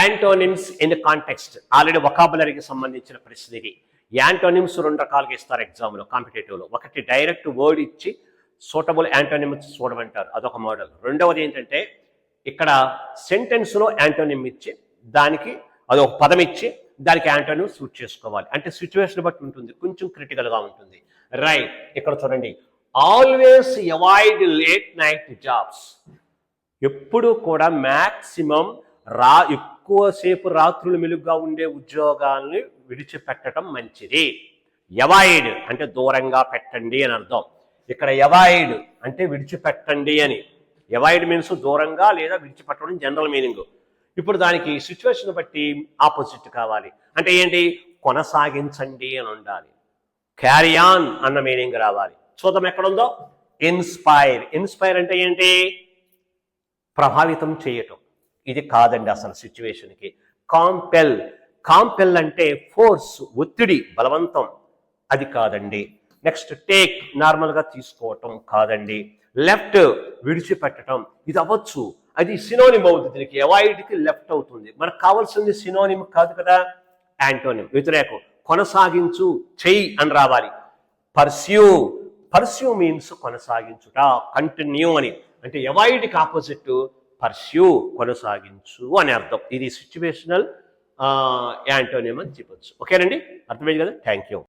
Antonyms in context already వొకాబులరీకి సంబంధించిన ప్రశ్న ఇది. యాంటోనిమ్స్ 2 రకాలుగా ఇస్తారు ఎగ్జామ్లో, కాంపిటేటివ్లో. ఒకటి డైరెక్ట్ వర్డ్ ఇచ్చి సూటబుల్ యాంటోనిమ్స్ చూడమంటారు, అదొక మోడల్. రెండవది ఏంటంటే ఇక్కడ సెంటెన్స్లో యాంటోనిమ్ ఇచ్చి దానికి అదొక పదం ఇచ్చి దానికి యాంటోనిమ్ సూట్ చేసుకోవాలి. అంటే సిచ్యువేషన్ బట్టి ఉంటుంది, కొంచెం క్రిటికల్గా ఉంటుంది. రైట్, ఇక్కడ చూడండి, always avoid late night jobs. ఎప్పుడు కూడా మ్యాక్సిమం ఎక్కువసేపు రాత్రులు మెలుగుగా ఉండే ఉద్యోగాల్ని విడిచిపెట్టడం మంచిది. అవాయిడ్ అంటే దూరంగా పెట్టండి అని అర్థం. ఇక్కడ అవాయిడ్ అంటే విడిచిపెట్టండి అని. అవాయిడ్ మీన్స్ దూరంగా లేదా విడిచిపెట్టడం జనరల్ మీనింగ్. ఇప్పుడు దానికి సిచ్యువేషన్ బట్టి ఆపోజిట్ కావాలి. అంటే ఏంటి, కొనసాగించండి అని ఉండాలి. క్యారీ ఆన్ అన్న మీనింగ్ రావాలి. చూద్దాం ఎక్కడుందో. ఇన్స్పైర్. ఇన్స్పైర్ అంటే ఏంటి, ప్రభావితం చేయటం. ఇది కాదండి అసలు సిచ్యువేషన్కి. కాంపెల్. కాంపెల్ అంటే ఫోర్స్, ఒత్తిడి, బలవంతం. అది కాదండి. నెక్స్ట్ టేక్, నార్మల్గా తీసుకోవటం కాదండి. లెఫ్ట్, విడిచిపెట్టడం. ఇది అవ్వచ్చు, అది సినోనిమ్ అవుతుంది. దీనికి అవాయిడ్కి లెఫ్ట్ అవుతుంది. మనకు కావాల్సింది సినోనిమ్ కాదు కదా, యాంటోనిమ్, వ్యతిరేకం. కొనసాగించు, చెయ్యి అని రావాలి. పర్స్యూ. పర్స్యూ మీన్స్ కొనసాగించుట, కంటిన్యూ అని. అంటే అవాయిడ్కి ఆపోజిట్ పర్స్యూ, కొనసాగించు అని అర్థం. ఇది సిచ్యువేషనల్ యాంటోనిమ్ అని చెప్పొచ్చు. ఓకేనండి, అర్థమైంది కదా. Thank you.